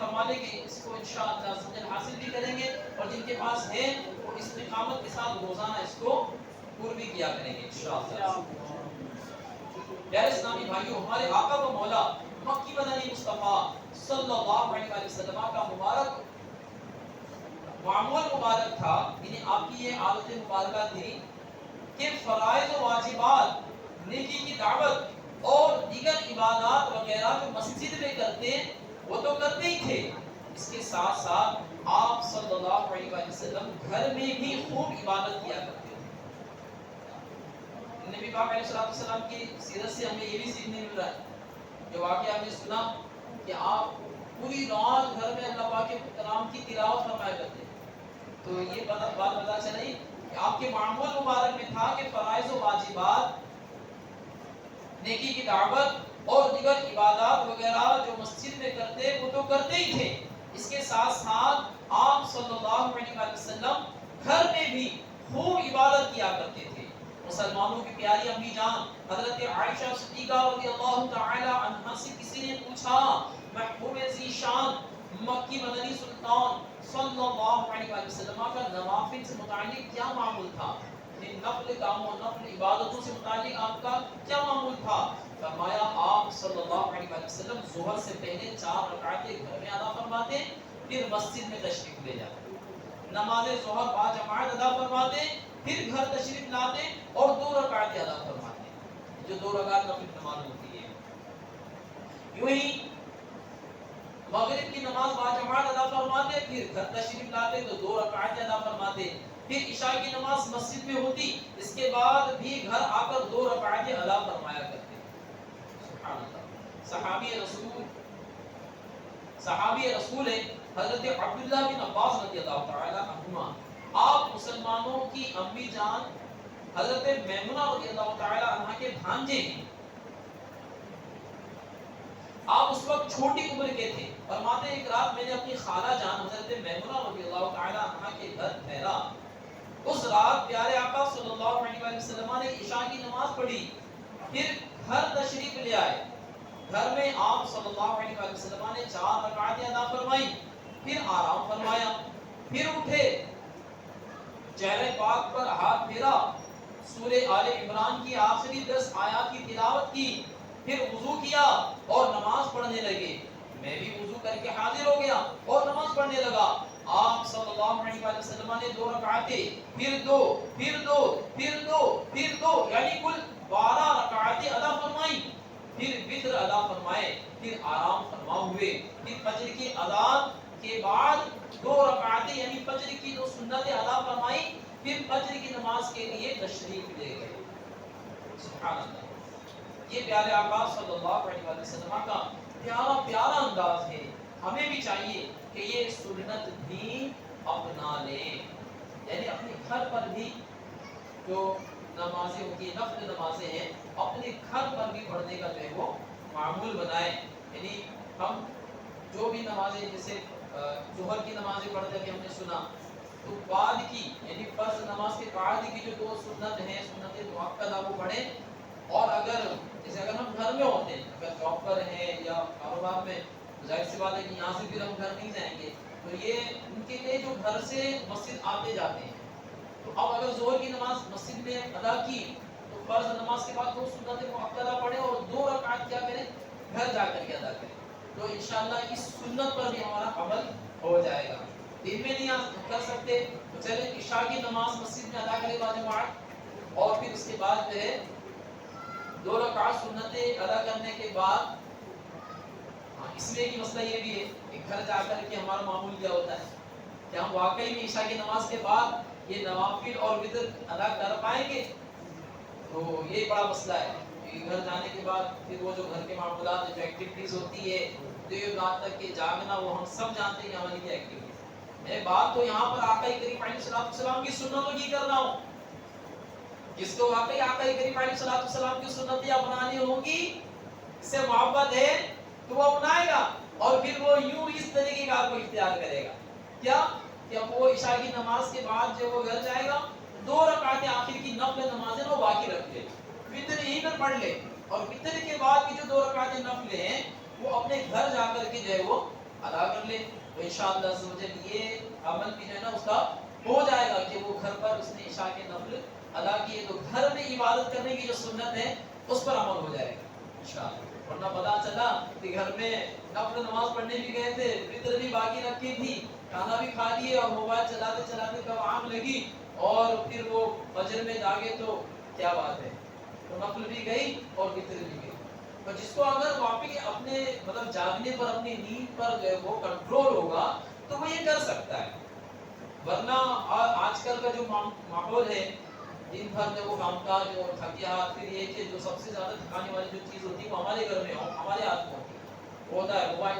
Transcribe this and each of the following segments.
فرما لے کہ اس کو انشاءاللہ حاصل بھی کریں گے، اور جن کے پاس ہے وہ استقامت کے ساتھ روزانہ اس کو پور بھی کیا کریں گے انشاءاللہ۔ پیارے اسلامی بھائیوں، ہمارے آقا و مولا مکی مدنی مصطفیٰ صلی اللہ علیہ وسلم کا مبارک معمول مبارک تھا، یعنی آپ کی یہ عادت مبارکہ تھی کہ فرائض و واجبات، نیکی کی دعوت اور دیگر عبادات وغیرہ جو مسجد میں کرتے وہ تو کرتے ہی تھے، اس کے ساتھ ساتھ آپ صلی اللہ علیہ وسلم گھر میں بھی خوب عبادت کیا کرتے تھے۔ نبی پاک علیہ السلام کی سیرت سے ہمیں یہ بھی سیکھنے مل رہا ہے جو واقعہ آپ نے سنا کہ آپ پوری رات گھر میں اللہ پاک کے کلام کی تلاوت فرمایا کرتے تھے۔ تو یہ بات پتہ چلی کہ آپ کے معمول مبارک میں تھا کہ فرائض و واجبات، نیکی کی دعوت اور دیگر عبادات وغیرہ جو مسجد میں کرتے وہ تو کرتے ہی تھے، اس کے ساتھ ساتھ آپ صلی اللہ علیہ وسلم گھر میں بھی خوب عبادت کیا کرتے تھے۔ مسلمانوں کی پیاری امی جان حضرت عائشہ صدیقہ رضی اللہ تعالی عنہا سے کسی نے پوچھا، محبوب ذی شان مکی مدنی سلطان صلی اللہ علیہ وسلم کا نوافل سے متعلق کیا معمول تھا، ان نفل کاموں نفل عبادتوں سے متعلق آپ کا کیا معمول تھا؟ فرمایا آپ صلی اللہ علیہ وسلم ظہر سے پہلے 4 رکعتیں گھر میں ادا فرماتے، پھر مسجد میں تشریف لے جاتے، نماز ظہر با جماعت ادا فرماتے، پھر گھر تشریف لاتے اور 2 رکعتیں ادا فرماتے، جو 2 رکعت نفل نماز ہوتی ہے۔ یوں ہی مغرب کی نماز با جماعت ادا فرماتے، پھر گھر تشریف لاتے تو 2 رکعتیں ادا فرماتے، پھر عشاء کی نماز مسجد میں ہوتی، اس کے بعد بھی گھر آ کر 2 رکعتیں ادا فرمایا کرتے۔ سبحان اللہ۔ صحابی رسول حضرت عبداللہ بن عباس رضی اللہ تعالی عنہما، آپ مسلمانوں کی امی جان حضرت میمونہ رضی اللہ تعالی عنہا کے بھانجے ہیں۔ آپ اس وقت چھوٹی عمر کے تھے، فرماتے ایک رات میں نے اپنی خالہ جان حضرت میمونہ رضی اللہ تعالی عنہا کے گھر ٹھہرا۔ اس رات پیارے آقا صلی اللہ علیہ وسلم نے عشاء کی نماز پڑھی، پھر گھر تشریف لے آئے۔ گھر میں آپ صلی اللہ علیہ وسلم نے 4 رکعتیں ادا فرمائی، پھر آرام فرمایا، پھر اٹھے، چہرے پاک پر ہاتھ پھیرا، سورہ آل عمران کی آخری 10 آیات کی تلاوت کی، پھر وضو کیا اور نماز پڑھنے لگے۔ میں بھی وضو کر کے حاضر ہو گیا اور نماز پڑھنے لگا۔ آپ صلی اللہ علیہ وسلم نے 2 رکعتیں، پھر 2، پھر 2، پھر 2، پھر 2، یعنی کل 12 رکعتیں ادا فرمائی، پھر وتر ادا فرمائے، پھر آرام فرما ہوئے، پھر فجر کی اذان کے بعد 2 رکعتیں یعنی فجر کی 2 سنتیں ادا فرمائی، پھر فجر کی نماز کے لیے تشریف لے گئے۔ سبحان اللہ۔ یہ پیارے آقا صلی اللہ علیہ وسلم کا پیارا انداز ہے، ہمیں بھی چاہیے کہ یہ سنت بھی اپنا لیں، یعنی اپنے گھر پر بھی جو نمازیں ہوتی ہیں، نفل نمازیں ہیں، اپنے گھر پر بھی پڑھنے کا جو ہے وہ معمول بنائیں۔ یعنی ہم جو بھی نمازیں جیسے ظہر کی نمازیں پڑھتے ہیں، ہم نے سنا تو بعد کی یعنی فرض نماز کے بعد کی جو 2 سنت ہیں، سنت مؤکدہ وہ پڑھیں، اور جیسے اگر ہم گھر میں ہوتے ہیں، اگر جاب پر ہیں یا کاروبار میں، ظاہر سی بات ہے کہ یہاں سے پھر ہم گھر نہیں جائیں گے، تو یہ ان کے لیے جو گھر سے مسجد آتے جاتے ہیں، تو اب اگر ظہر کی نماز مسجد میں ادا کی تو فرض نماز کے بعد 2 سنت مؤکدہ پڑھیں اور 2 رکعت کیا کریں، گھر جا کر کے ادا کریں، تو انشاءاللہ اس سنت پر بھی ہمارا عمل ہو جائے گا۔ دن میں نہیں کر سکتے تو چلیں عشاء کی نماز مسجد میں ادا کریں با جماعت، اور پھر اس کے بعد جو ہے 2 رکعت سنتیں ادا کرنے کے بعد، اس میں ایک مسئلہ یہ بھی ہے کہ گھر جا کر کے ہمارا معمول کیا ہوتا ہے کہ ہم واقعی میں عشاء کی نماز کے بعد یہ نوافل اور وتر ادا کر پائیں گے، تو یہ بڑا مسئلہ ہے کہ گھر جانے کے بعد پھر وہ جو گھر کے معمولات جو ایکٹیویٹیز ہوتی ہے، دیر رات تک کے جاگنا، وہ ہم سب جانتے ہیں کہ ہماری کیا ایکٹیویٹیز۔ میں بات تو یہاں پر آقا کریم علیہ السلام کی سنتوں کی کر رہا ہوں، جس کو واقعی آقا کریم علیہ السلام کی سنتیں اپنانی ہوگی، اس سے محبت ہے تو وہ اپنائے گا، اور پھر وہ یوں اس طریقے کا کو اختیار کرے گا، کیا کہ اب وہ عشاء کی نماز کے بعد جب وہ گھر جائے گا 2 رکعتیں آخر کی نفل نمازیں وہ باقی رکھ لے، وتر یہیں پر پڑھ لے، اور وتر کے بعد کی جو 2 رکعتیں نفل ہیں وہ اپنے گھر جا کر کے جو ہے وہ ادا کر لے تو انشاءاللہ عز و جل یہ عمل بھی جو ہے نا اس کا ہو جائے گا کہ وہ گھر پر اس نے عشاء کے نفل ادا کیے تو گھر میں عبادت کرنے کی جو سنت ہے اس پر عمل ہو جائے گا انشاءاللہ. ورنہ پتا چلا کہ گھر میں نفل نماز پڑھنے بھی گئے تھے, فطر بھی باقی رکھی تھی, کھانا بھی کھا لیے اور موبائل چلاتے چلاتے کب آنکھ لگی اور پھر وہ فجر میں جاگے تو کیا بات ہے, تو نفل بھی گئی اور فطر بھی گئی. تو جس کو اگر واقعی اپنے مطلب جاگنے پر اپنی نیند پر وہ کنٹرول ہوگا تو وہ یہ کر سکتا ہے. ورنہ آج کل کا جو ماحول ہے دن بھر میں وہ کام کاج اور تھکیات, پھر یہ کہ جو سب سے زیادہ تھکانے والی جو چیز ہوتی ہے وہ ہمارے گھر میں ہمارے ہاتھ میں ہوتی ہے, وہ ہوتا ہے موبائل.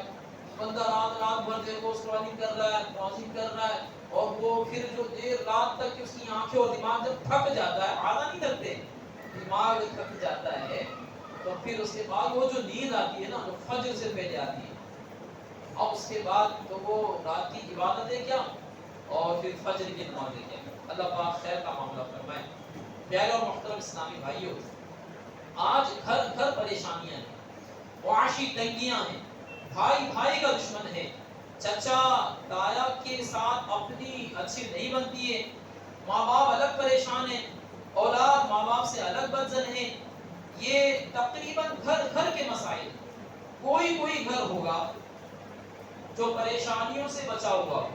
بندہ رات بھر دیکھو اسکرولنگ کر رہا ہے, براؤزنگ کر رہا ہے, اور وہ پھر جو دیر رات تک اس کی آنکھیں اور دماغ جب تھک جاتا ہے, آدھا نہیں تھکتے, دماغ تھک جاتا ہے تو پھر اس کے بعد وہ جو نیند آتی ہے نا وہ فجر سے پہلے آتی ہے. اب اس کے بعد تو وہ رات کی عبادتیں کیا اور پھر فجر کی نمازیں کیا. اللہ پاک خیر کا معاملہ فرمائے. پیارے اور محترم اسلامی بھائیوں, آج گھر گھر پریشانیاں ہیں, معاشی تنگیاں ہیں, بھائی بھائی کا دشمن ہے, چچا تایا کے ساتھ اپنی اچھی نہیں بنتی ہے, ماں باپ الگ پریشان ہیں, اولاد ماں باپ سے الگ بدزن ہے. یہ تقریباً گھر گھر کے مسائل. کوئی گھر ہوگا جو پریشانیوں سے بچا ہوا ہو.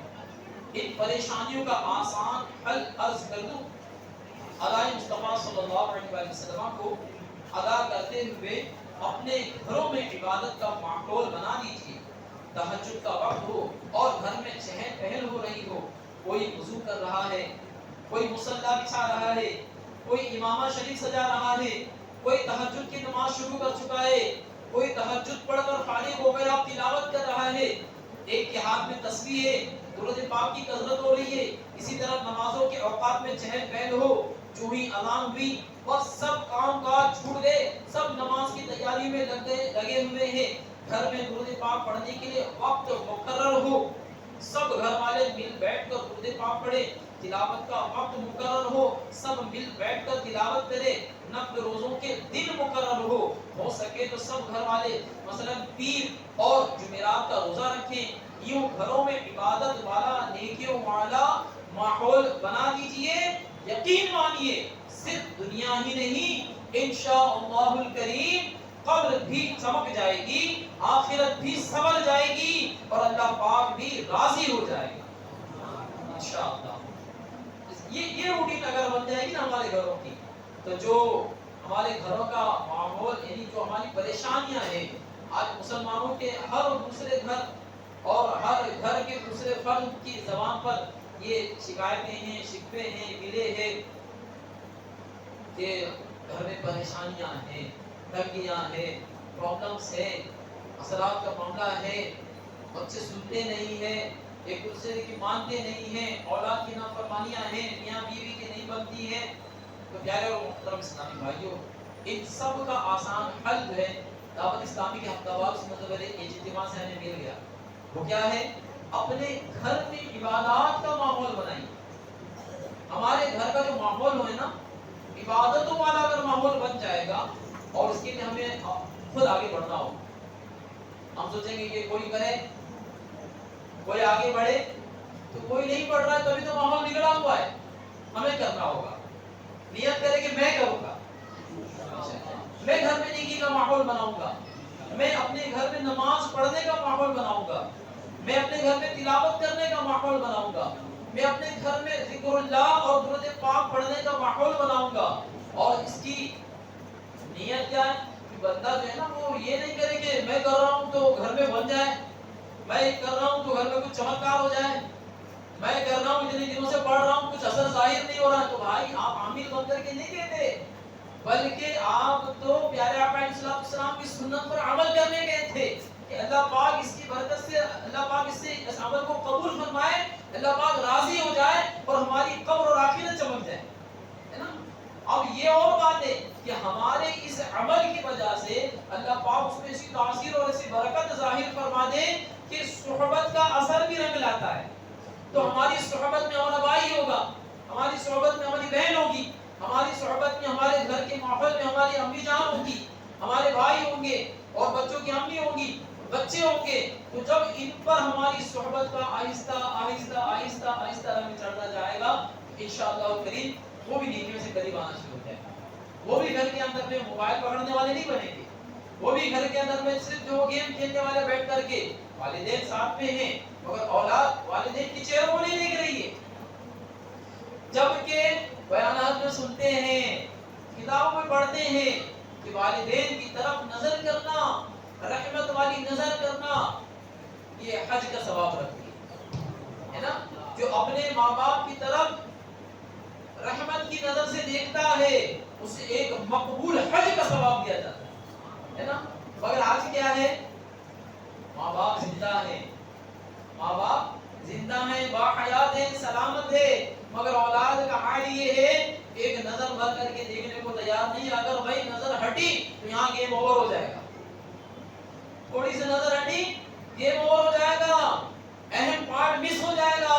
ان پریشانیوں کا آسان حل عرض کر دوں, ادائے مصطفیٰ صلی اللہ علیہ وسلم کو ادا کرتے ہوئے اپنے گھروں میں عبادت کا ماحول بنا دیجیے. تہجد کا وقت ہو اور گھر میں چہل پہل ہو رہی ہو, کوئی وضو کر رہا ہے, کوئی مصلی بچھا رہا ہے, کوئی امامہ شریف سجا رہا ہے, کوئی تہجد کی نماز شروع کر چکا ہے, کوئی تہجد پڑھ کر فارغ ہو گیا تلاوت کر رہا ہے, ایک کے ہاتھ میں تسبیح ہے, درود پاک کی کثرت ہو رہی ہے. اسی طرح نمازوں کے اوقات میں چہل پہل ہو, جو ہی اذان ہوئی اور سب کام کاج چھوٹ گئے, سب نماز کی تیاری میں لگے ہوئے ہیں. گھر میں درود پاک پڑھنے کے لیے وقت مقرر ہو, سب گھر والے مل بیٹھ کر درود پاک پڑھے, تلاوت کا وقت مقرر ہو, سب مل بیٹھ کر تلاوت کرے, نفل روزوں کے دن مقرر ہو سکے تو سب گھر والے مثلا پیر اور جمعرات کا روزہ رکھیں. یوں گھروں میں عبادت والا نیکیوں والا ماحول بنا دیجئے. یقین مانیے صرف دنیا ہی نہیں, انشاءاللہ الکریم قبر بھی چمک جائے گی, آخرت بھی سنور جائے گی, اور اللہ پاک بھی راضی ہو جائے گا انشاءاللہ. یہ روٹین اگر بن جائے گی نا ہمارے گھروں کی, تو جو ہمارے گھروں کا ماحول یعنی جو ہماری پریشانیاں ہیں, آج مسلمانوں کے ہر دوسرے گھر اور ہر گھر کے دوسرے فرد کی زبان پر یہ شکایتیں ہیں, شکوے ہیں, گلے ہیں کہ گھر میں پریشانیاں ہیں, تنگیاں ہیں, پرابلمز ہیں, اثرات کا معاملہ ہے, بچے سنتے نہیں ہیں, ایک دوسرے کی مانتے نہیں ہیں, اولاد کی نافرمانیاں ہیں, میاں بیوی کی نہیں بنتی ہیں. تو پیارے اور محترم اسلامی بھائیوں, ان سب کا آسان حل جو ہے دعوت اسلامی کے ہفتہ وار سنت والے اجتماع سے ہمیں مل گیا. وہ کیا ہے, اپنے گھر میں عبادات کا ماحول بنائیں. ہمارے گھر کا جو ماحول ہے نا, عبادتوں والا اگر ماحول بن جائے گا, اور اس کے لیے ہمیں خود آگے بڑھنا ہو. ہم سوچیں گے کہ کوئی کرے, کوئی آگے بڑھے, تو کوئی نہیں بڑھ رہا ہے تبھی تو ماحول بگڑا ہوا ہے. ہمیں کرنا ہوگا, نیت کرے کہ میں کروں گا, میں گھر میں نیکی کا ماحول بناؤں گا, میں اپنے گھر میں نماز پڑھنے کا ماحول بناؤں گا, میں اپنے گھر میں تلاوت کرنے کا ماحول بناؤں گا, میں اپنے گھر میں ذکر اللہ اور درود پاک پڑھنے کا ماحول بناؤں گا. اور اس کی نیت کیا ہے کہ بندہ جو ہے نا وہ یہ نہیں کرے کہ میں کر رہا ہوں تو گھر میں بن جائے, میں کر رہا ہوں تو گھر میں کچھ چمتکار ہو جائے, میں کر رہا ہوں اتنے دنوں سے پڑھ رہا ہوں کچھ اثر ظاہر نہیں ہو رہا. تو بھائی آپ عامل بن کر کے نہیں کہتے, بلکہ آپ تو پیارے آقا علیہ السلام کی سنت پر عمل کرنے گئے تھے کہ اللہ پاک اس کی برکت سے اللہ پاک اس سے اس عمل کو قبول فرمائے, اللہ پاک راضی ہو جائے اور ہماری قبر اور آخرت چمک جائے, ہے نا. اب یہ اور بات ہے کہ ہمارے اس عمل کی وجہ سے اللہ پاک اس میں ایسی تاثیر اور ایسی برکت ظاہر فرما دے کہ صحبت کا اثر بھی رنگ لاتا ہے. تو ہماری صحبت میں ہمارا بھائی ہوگا, ہماری صحبت میں ہماری بہن ہوگی, ہماری صحبت میں ہمارے گھر کے ماحول میں ہماری امی جان ہوگی, ہمارے بھائی ہوں گے اور بچوں کی امی ہوگی, بچے ہوں گے، تو جب ان پر ہماری صحبت کا آہستہ آہستہ آہستہ آہستہ رنگ چڑھتا جائے گا، انشاءاللہ کریم وہ بھی نیکیوں سے قریب آنا شروع ہو جائے گا۔ وہ بھی گھر کے اندر میں موبائل پکڑنے والے نہیں بنیں گے، وہ بھی گھر کے اندر میں صرف جو گیم کھیلنے والے بیٹھ کر کے، والدین ساتھ میں ہیں مگر اولاد والدین کے چہروں کو نہیں دیکھ رہی ہے، جبکہ بیانات میں سنتے ہیں، کتابوں میں پڑھتے ہیں کہ والدین کی طرف نظر کرنا، رحمت والی نظر کرنا، یہ حج کا ثواب رکھتی ہے نا۔ جو اپنے ماں باپ کی طرف رحمت کی نظر سے دیکھتا ہے، اسے ایک مقبول حج کا ثواب دیا جاتا ہے نا۔ مگر آج کیا ہے، ماں باپ زندہ ہیں، ماں باپ زندہ ہیں، باحیات ہیں، سلامت ہے، مگر اولاد کا حال یہ ہے ایک نظر بھر کر کے دیکھنے کو تیار نہیں۔ اگر بھائی نظر ہٹی تو یہاں گیم اوور ہو جائے گا، تھوڑی سی نظر ہٹی گیم اوور ہو جائے گا، اہم پارٹ مس ہو جائے گا۔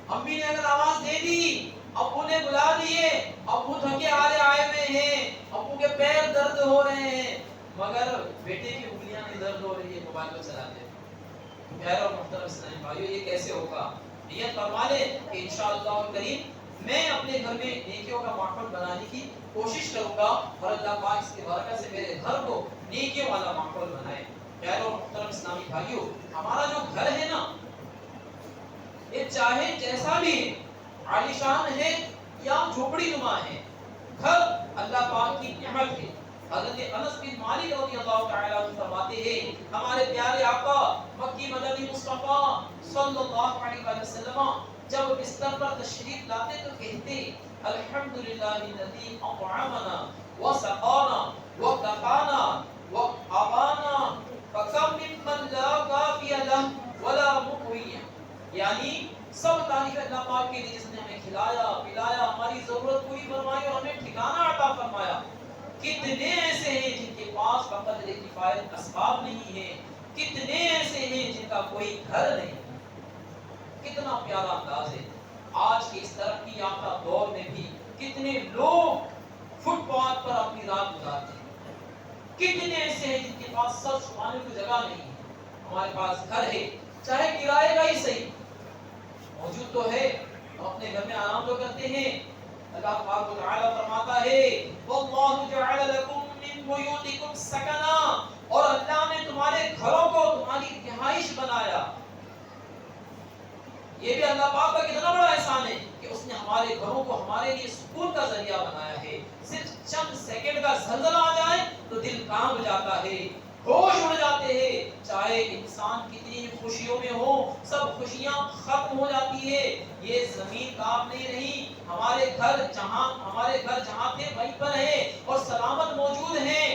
امی نے اگر آواز دے دی، ابو نے بلا دیے، ابو تھکے ہارے آئے ہوئے ہیں، ابو کے پیر درد ہو رہے ہیں، مگر بیٹے کی انگلیاں نہیں درد ہو رہی ہے، موبائل کو چلاتے ہیں۔ پیارے اور محترم اسلامی بھائیو، یہ کیسے ہوگا؟ نیت فرما لے کہ انشاءاللہ کریم میں اپنے گھر میں نیکیوں کا ماحول بنانے کی کوشش کروں گا، اور اللہ پاک اس کی برکت سے میرے گھر کو نیکیوں والا ماحول بنائے۔ پیارے اور محترم اسلامی بھائیو، ہمارا جو گھر ہے نا، یہ چاہے جیسا بھی عالیشان ہے یا جھوپڑی نما ہے، گھر اللہ پاک کی نعمت ہے۔ حضرت انس بن مالک رضی اللہ تعالی عنہ فرماتے ہیں، ہمارے پیارے آقا مکی مدنی مصطفیٰ صلی اللہ علیہ وسلم جب بستر پر تشریف لاتے تو کہتے، الحمدللہ الذی اطعمنا وسقانا وکفانا وآوانا فکم ممن لا کافی لہ ولا مقوی، یعنی سب تعریف اللہ پاک کے لیے جس نے ہمیں کھلایا پلایا، ہماری ضرورت پوری فرمائی اور ہمیں ٹھکانہ عطا فرمایا۔ کتنے ایسے ہیں جن کے پاس بقدر کفایت اسباب نہیں ہے، کتنے ایسے ہیں جن کا کوئی گھر نہیں۔ کتنا پیارا انداز ہے۔ آج کے اس ترقی یافتہ دور میں بھی کتنے لوگ فٹ پاتھ پر اپنی رات گزارتے ہیں، کتنے ایسے ہیں جن کے پاس سر چھپانے کو جگہ نہیں ہے۔ ہمارے پاس گھر ہے، چاہے کرائے کا ہی صحیح، موجود تو ہے، ہم اپنے گھر میں آرام تو کرتے ہیں۔ اللہ پاک و تعالی فرماتا ہے، واللہ جعل لکم من بیوتکم سکنا، اور اللہ نے تمہارے گھروں کو تمہاری رہائش بنایا۔ یہ بھی اللہ پاک کا کتنا بڑا احسان ہے کہ اس نے ہمارے گھروں کو ہمارے لیے سکون کا ذریعہ بنایا ہے۔ صرف چند سیکنڈ کا زلزلہ آ جائے تو دل کانپ جاتا ہے، ہوش اڑ جاتے ہیں، چاہے انسان کتنی خوشیوں میں ہو، سب خوشیاں ختم ہو جاتی ہے۔ یہ زمین کانپ نہیں رہی، ہمارے گھر جہاں تھے وہیں پر ہے اور سلامت موجود ہیں۔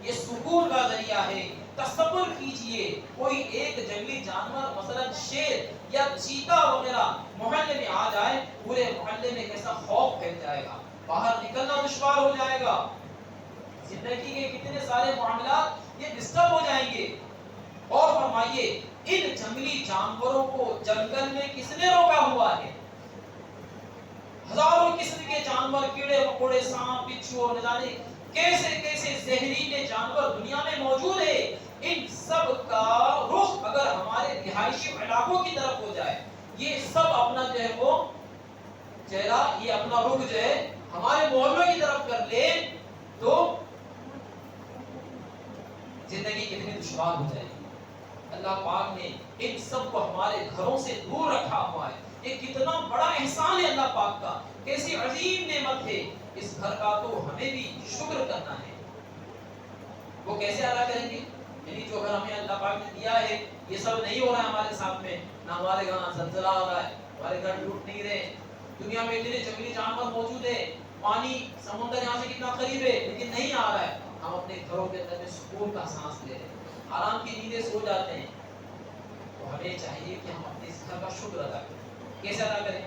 یہ سکون کا ذریعہ ہے۔ تصور کیجئے کوئی ایک جنگلی جانور مثلا شیر یا چیتا وغیرہ محلے میں آ جائے، پورے محلے میں کیسا خوف پھیل جائے گا، باہر نکلنا دشوار ہو جائے گا، زندگی کے کتنے سارے معاملات یہ ڈسٹرب ہو جائیں گے۔ اور فرمائیے ان جنگلی جانوروں کو جنگل میں کس نے روکا ہوا ہے؟ ہزاروں قسم کے جانور، کیڑے مکوڑے، سانپ بچھو اور نہ جانے کیسے کیسے زہریلے جانور دنیا میں موجود ہے۔ ان سب کا رخ اگر ہمارے رہائشی علاقوں کی طرف ہو جائے، یہ سب اپنا جو ہے وہ چہرہ، یہ اپنا رخ جو ہے ہمارے محلوں کی طرف کر لے تو زندگی کتنی دشوار ہو جائے گی۔ اللہ پاک نے ان سب کو ہمارے گھروں سے دور رکھا ہوا ہے۔ یہ کتنا بڑا احسان ہے اللہ پاک کا، کیسی عظیم نعمت ہے۔ اس گھر کا تو ہمیں بھی شکر کرنا ہے۔ وہ کیسے ادا کریں گے؟ یعنی جو گھر ہمیں اللہ پاک نے دیا ہے، یہ سب نہیں ہو رہا ہے ہمارے ساتھ میں، نہ ہمارے گھر زلزلہ آ رہا ہے، ہمارے گھر ٹوٹ نہیں رہے، دنیا میں اتنے جنگلی جانور موجود ہے، پانی سمندر یہاں سے کتنا قریب ہے لیکن نہیں آ رہا ہے، ہم اپنے گھروں کے اندر میں سکون کا سانس لے رہے ہیں، آرام کی نیندیں سو جاتے ہیں۔ تو ہمیں چاہیے کہ ہم اپنے اس گھر کا شکر ادا کریں۔ کیسے ادا کریں؟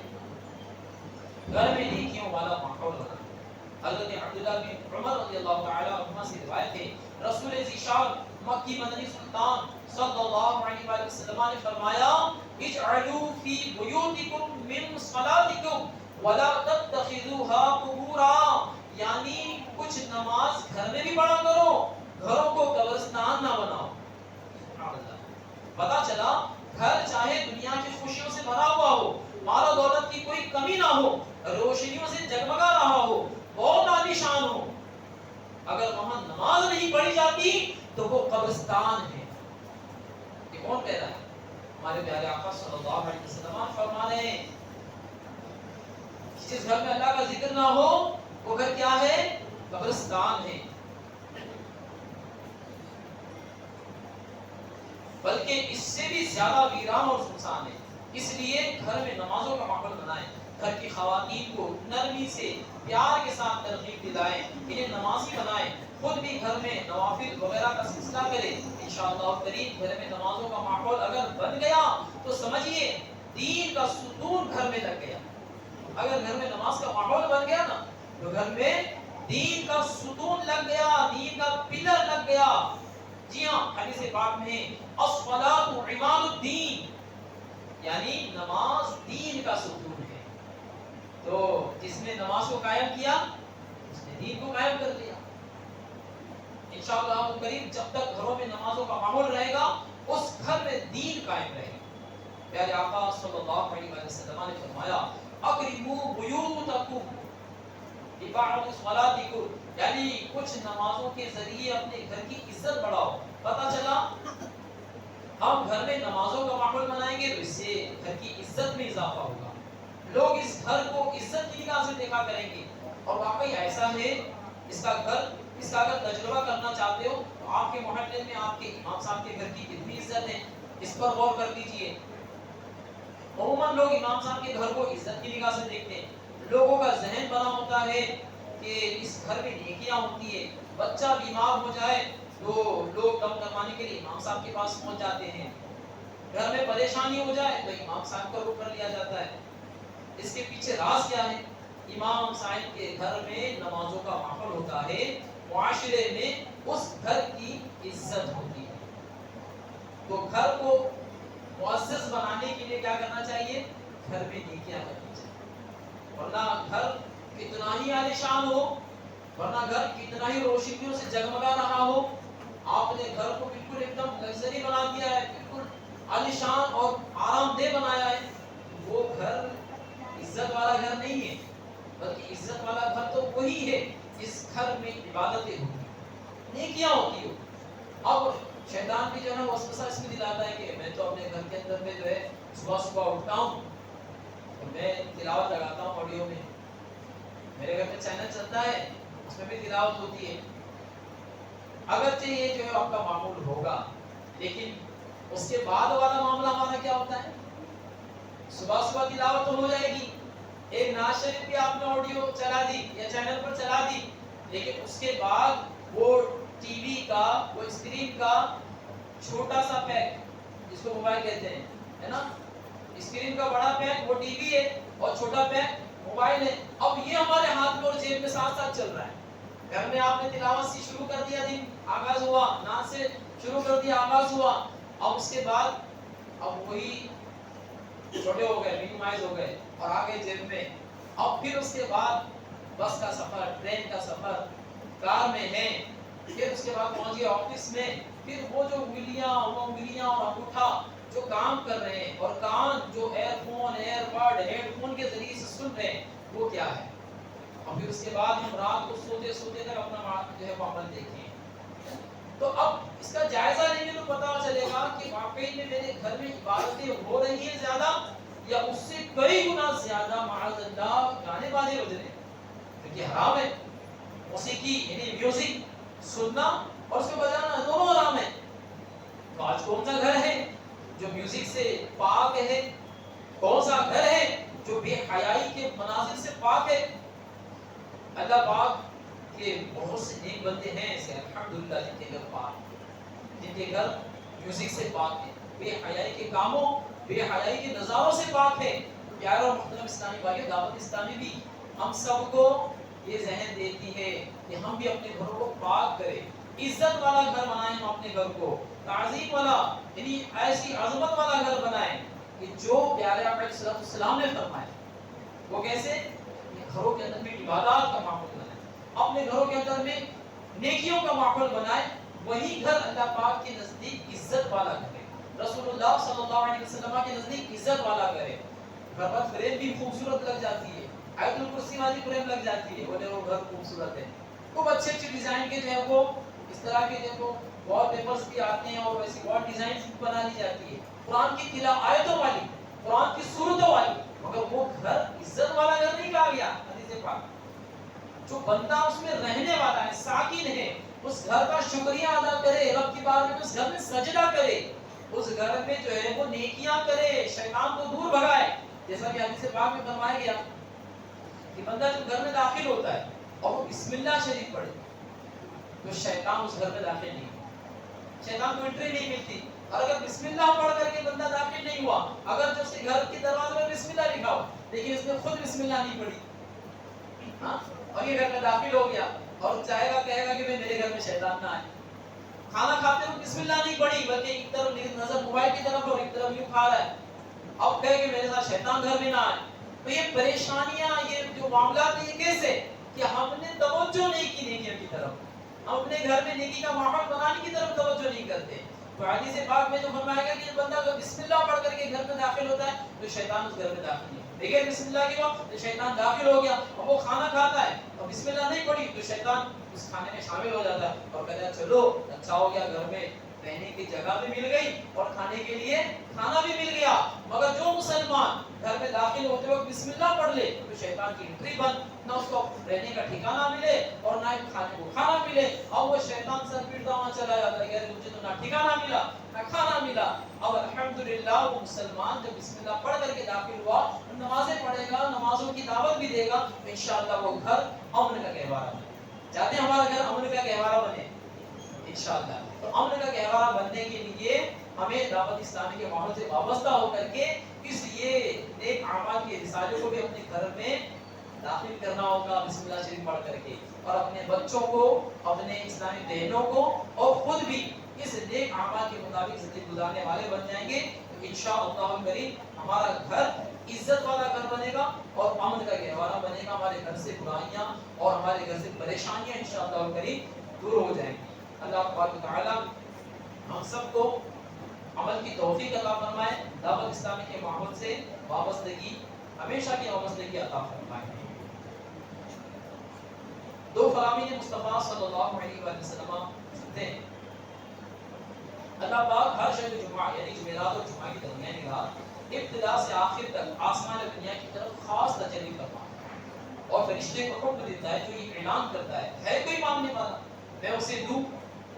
گھر میں نیکیوں والا ماحول بنا۔ حضرت عبداللہ بن عمر رضی اللہ تعالی عنہما سے روایت ہے، رسول ذیشان مکی مدنی سلطان صلی اللہ علیہ وآلہ وسلم نے فرمایا، اجعلوا فی بیوتکم من صلاتکم ولا تتخذوها قبورا، یعنی کچھ نماز گھر میں بھی پڑھا کرو، گھروں کو قبرستان نہ بناؤ۔ پتا چلا گھر چاہے دنیا کی خوشیوں سے بھرا ہوا ہو، مال و دولت کی کوئی کمی نہ ہو، روشنیوں سے جگمگا رہا ہو، بہت عالیشان ہو، اگر وہاں نماز نہیں پڑھی جاتی تو وہ قبرستان ہے۔ یہ کون کہہ رہا ہے؟ ہمارے پیارے آقا صلی اللہ علیہ وسلم فرما رہے ہیں جس گھر میں اللہ کا ذکر نہ ہو وہ گھر کیا ہے؟ قبرستان ہے۔ بلکہ اس سے بھی زیادہ ویران اور سنسان ہے۔ اس لیے گھر میں نمازوں کا ماحول بنائیں، گھر کی خواتین کو نرمی سے پیار کے ساتھ ترغیب دلائیں، انہیں نمازی بنائیں، خود بھی گھر میں نوافل وغیرہ کا سلسلہ کریں۔ انشاءاللہ کریم گھر میں نمازوں کا ماحول اگر بن گیا تو سمجھیے دین کا ستون گھر میں لگ گیا۔ اگر گھر میں نماز کا ماحول بن گیا نا تو گھر میں دین کا ستون لگ گیا، دین کا پلر لگ گیا۔ جی ہاں، حدیث پاک میں الصلاۃ عماد الدین، یعنی نماز دین کا ستون ہے۔ تو جس نے نماز کو قائم کیا اس نے دین کو قائم کر لیا۔ انشاءاللہ کریم جب تک گھروں میں نمازوں کا ماحول رہے گا اس گھر میں دین قائم رہے گا۔ پیارے آقا صلی اللہ علیہ وسلم نے فرمایا اکرموا بیوتکم ببعض صلاتکم، یعنی کچھ نمازوں کے ذریعے اپنے گھر کی عزت بڑھاؤ۔ پتہ چلا ہم گھر میں نمازوں کا ماحول بنائیں گے تو اس سے گھر کی عزت میں اضافہ ہوگا، لوگ اس گھر کو عزت کی نگاہ سے دیکھا کریں گے۔ اور واقعی ایسا ہے، اس کا اگر تجربہ کرنا چاہتے ہو تو آپ کے محلے میں آپ کے امام صاحب کے گھر کی کتنی عزت ہے اس پر غور کر لیجئے۔ عموماً لوگ امام صاحب کے گھر کو عزت کی نگاہ سے دیکھتے ہیں، لوگوں کا ذہن بنا ہوتا ہے کہ اس گھر میں نیکیاں ہوتی ہے، بچہ بیمار ہو جائے تو لوگ دم کروانے کے لیے امام صاحب کے پاس پہنچ جاتے ہیں، گھر میں پریشانی ہو جائے تو امام صاحب کا رخ کر لیا جاتا ہے۔ اس کے پیچھے راز کیا ہے؟ امام صاحب کے گھر میں نمازوں کا ماحول ہوتا ہے، معاشرے میں اس گھر کی عزت ہوتی ہے۔ تو گھر کو معزز بنانے کے لیے کیا کرنا چاہیے؟ گھر میں نیکیاں کرنی چاہیے، ورنہ گھر کتنا ہی عالیشان ہو، ورنہ گھر کتنا ہی روشنیوں سے جگمگا رہا ہو، آپ نے گھر کو بالکل ایک دم لگژری بنا دیا ہے، بالکل عالیشان اور آرام دہ بنایا ہے، وہ گھر عزت والا گھر نہیں ہے، بلکہ عزت والا گھر تو وہی ہے جس گھر میں عبادتیں ہوتی ہیں، نیکیاں ہوتی ہو۔ اب شیطان بھی جو ہے وسوسہ اس میں دلاتا ہے کہ میں تو اپنے گھر کے اندر میں جو ہے صبح صبح اٹھتا ہوں اور میں تلاوت لگاتا ہوں آڈیو میں، میرے گھر میں چینل چلتا ہے اس میں بھی تلاوت ہوتی ہے۔ اگرچہ یہ جو ہے آپ کا معمول ہوگا، لیکن اس کے بعد والا معاملہ ہمارا کیا ہوتا ہے؟ صبح صبح تلاوت تو ہو جائے گی، ایک نعت شریف بھی آپ نے آڈیو چلا دی یا چینل پر چلا دی، لیکن اس کے بعد وہ ٹی وی کا، وہ اسکرین کا چھوٹا سا پیک جس کو موبائل کہتے ہیں، ہے نا، اسکرین کا بڑا پیک وہ ٹی وی ہے اور چھوٹا پیک موبائل ہے۔ اب یہ ہمارے ہاتھ میں اور جیب میں ساتھ ساتھ چل رہا ہے۔ گھر میں آپ نے تلاوت سے شروع کر دیا، دن آغاز ہوا، نعت سے شروع کر دیا، آغاز ہوا، اب اس کے بعد اب وہی چھوٹے ہو گئے، مینیمائز ہو گئے اور آگے جیب میں۔ اب پھر اس کے بعد بس کا سفر، ٹرین کا سفر، کار میں ہے، پھر اس کے بعد پہنچ گئے آفس میں، پھر وہ جو انگلیاں اور انگوٹھا جو کام کر رہے ہیں اور کان جو ایئر فون، ایئر بڈ، ہیڈ فون کے ذریعے سے سن رہے ہیں وہ کیا ہے؟ اور پھر اس کے بعد ہم رات کو سوتے سوتے تک اپنا جو ہے عمل دیکھیں۔ تو اب اس کا جائزہ لیں گے تو پتہ چلے گا کہ واقعی میں میرے گھر میں عبادتیں ہو رہی ہیں زیادہ یا اس سے کئی گنا زیادہ معاذ اللہ گانے بانے بج رہے ہیں، کیونکہ حرام ہے موسیقی، یعنی میوزک سننا اور اس کو بجانا دونوں حرام ہے۔ تو آج کون سا گھر ہے جو میوزک سے پاک ہے؟ کون سا گھر ہے جو بے حیائی کے مناظر سے پاک ہے؟ اللہ پاک کے بہت سے نیک بندے ہیں ایسے الحمدللہ جن کے گھر پاک، جن کے گھر میوزک سے پاک ہے، بے حیائی کے کاموں، بے حیائی کے نظاروں سے پاک ہے۔ پیارے اور محترم اسلامی بھائیو، دعوت اسلامی بھی ہم سب کو یہ ذہن دیتی ہے کہ ہم بھی اپنے گھروں کو پاک کریں، عزت والا گھر بنائیں، ہم اپنے گھر کو تعظیم والا، یعنی ایسی عظمت والا گھر بنائیں کہ جو پیارے آقا علیہ السلام نے فرمایا۔ وہ کیسے؟ گھروں کے اندر میں عبادات کا ماحول بنائیں، اپنے گھروں کے اندر میں نیکیوں کا ماحول بنائیں، وہی گھر اللہ پاک کے نزدیک عزت والا گھر ہے۔ رسول اللہ صلی اللہ علیہ وسلم کے نزدیک عزت والا گھر ہے. گھر پر فریم بھی خوبصورت لگ جاتی ہے, آیت الکرسی والی فریم لگ جاتی ہے, بولے وہ گھر خوبصورت ہے. خوب اچھے اچھے ڈیزائن کے جو ہے وہ اس طرح کے دیکھو وال پیپرز بھی آتے ہیں اور ویسی وال ڈیزائن بنا لی جاتی ہے قرآن کی تلا آیتوں والی, قرآن کی سورتوں والی, مگر وہ گھر عزت والا گھر نہیں کہا گیا. حدیث پاک جو بندہ اس میں رہنے والا ہے, ساکن ہے, اس گھر کا شکریہ ادا کرے, رب کی بارگاہ میں اس گھر میں سجدہ کرے, اس گھر میں جو ہے وہ نیکیاں کرے, شیطان کو دور بھگائے. جیسا کہ حدیث پاک میں فرمایا گیا کہ بندہ جب گھر میں داخل ہوتا ہے اور وہ بسم اللہ شریف پڑھے تو شیطان اس گھر میں داخل نہیں, شیطان کو انٹری نہیں ملتی. اور اگر بسم اللہ پڑھ کر کے بندہ داخل نہیں ہوا, اگر جو اس کے گھر کے دروازے میں بسم اللہ لکھا ہو لیکن اس نے خود بسم اللہ نہیں پڑھی, ہاں, اور یہ گھر میں داخل ہو گیا اور چاہے گا کہے گا کہ میرے گھر میں شیطان نہ آئے. کھانا کھاتے ہوئے بسم اللہ نہیں پڑھی بلکہ ایک طرف نظر موبائل کی طرف اور ایک طرف یوں کھا رہا ہے, اب کہے کہ میرے ساتھ شیطان گھر میں نہ آئے. تو یہ پریشانیاں, یہ جو معاملات ہیں, یہ کیسے کہ ہم نے توجہ نہیں کی نیکیوں کی طرف, ہم اپنے گھر میں نیکی کا ماحول بنانے کی طرف توجہ نہیں کرتے. تو حدیث پاک میں جو فرمایا گیا کہ بندہ اگر بسم اللہ پڑھ کر کے گھر میں داخل ہوتا ہے تو شیطان اس گھر میں داخل نہیں. دیکھیں بسم اللہ کے وقت شیطان داخل ہو گیا, اور وہ کھانا کھاتا ہے اور بسم اللہ نہیں پڑھی تو شیطان اس کھانے میں شامل ہو جاتا ہے اور کہتا ہے چلو اچھا ہو گیا, گھر میں رہنے کی جگہ بھی مل گئی اور کھانے کے لیے کھانا بھی مل گیا. مگر جو مسلمان گھر میں داخل ہوتے وقت بسم اللہ پڑھ لے تو شیطان کی انٹری بند, نہ اس کو رہنے کا ٹھکانہ ملے اور نہ کھانے کو کھانا ملے. اور وہ شیطان سر پیٹتا وہاں چلا جاتا ہے کہ مجھے تو نہ ٹھکانہ ملا نہ کھانا ملا. اب الحمدللہ وہ مسلمان جب بسم اللہ پڑھ کر کے داخل ہوا, نمازیں پڑھے گا, نمازوں کی دعوت بھی دے گا, انشاءاللہ وہ گھر امن کا گہوارہ بنے. چاہتے ہیں ہمارا گھر امن کا گہوارہ بنے انشاءاللہ. تو امن کا گہوارہ بننے کے لیے ہمیں دعوت اسلامی کے ماحول سے وابستہ ہو کر کے اس یہ نیک اعمال کے رسالے کو بھی اپنے گھر میں داخل کرنا ہوگا بسم اللہ شریف پڑھ کر کے, اور اپنے بچوں کو, اپنے اسلامی بہنوں کو اور خود بھی اس نیک اعمال کے مطابق زندگی گزارنے والے بن جائیں گے. تو انشاءاللہ الکریم ہمارا گھر عزت والا گھر بنے گا اور امن کا گہوارہ بنے گا. ہمارے گھر سے برائیاں اور ہمارے گھر سے پریشانیاں انشاءاللہ الکریم دور ہو جائیں گی. اللہ تبارک و تعالی ہم سب کو عمل کی توفیق عطا فرمائے, دعوت اسلامی کے ماحول سے وابستگی, ہمیشہ کی وابستگی عطا فرمائے. دو فرامین مصطفیٰ صلی اللہ علیہ وسلم تھے. اللہ پاک ہر شب جمعہ یعنی جمعرات اور جمعہ کی درمیانی رات ابتدا سے آخر تک آسمان دنیا کی طرف خاص تجلی فرماتا ہے اور فرشتے کو حکم دیتا ہے جو یہ اعلان کرتا ہے کوئی ماننے والا میں اسے دوں,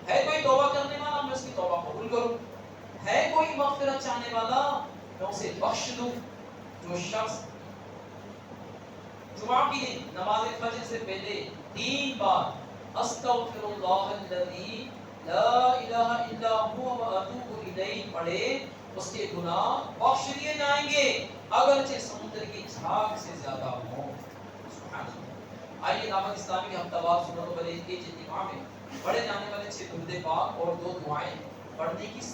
ہے کوئی توبہ کرنے والا میں اس کی توبہ قبول کروں, ہے کوئی مغفرت چاہنے والا میں اسے بخش دوں. جو شخص جمعہ کی دن نماز فجر سے پہلے 3 بار استغفر اللہ الذی لا الہ الا هو واتوب الیہ پڑھے, اس کے گناہ بخش دیے جائیں گے اگرچہ سمندر کی جھاگ سے زیادہ ہو. سبحان اللہ. آئیے دعوت اسلامی کے ہفتہ وار سنت و بلیغ کے اجتماع میں پڑھے جانے والے 6 درود پاک اور 2 دعائیں پڑھنے کی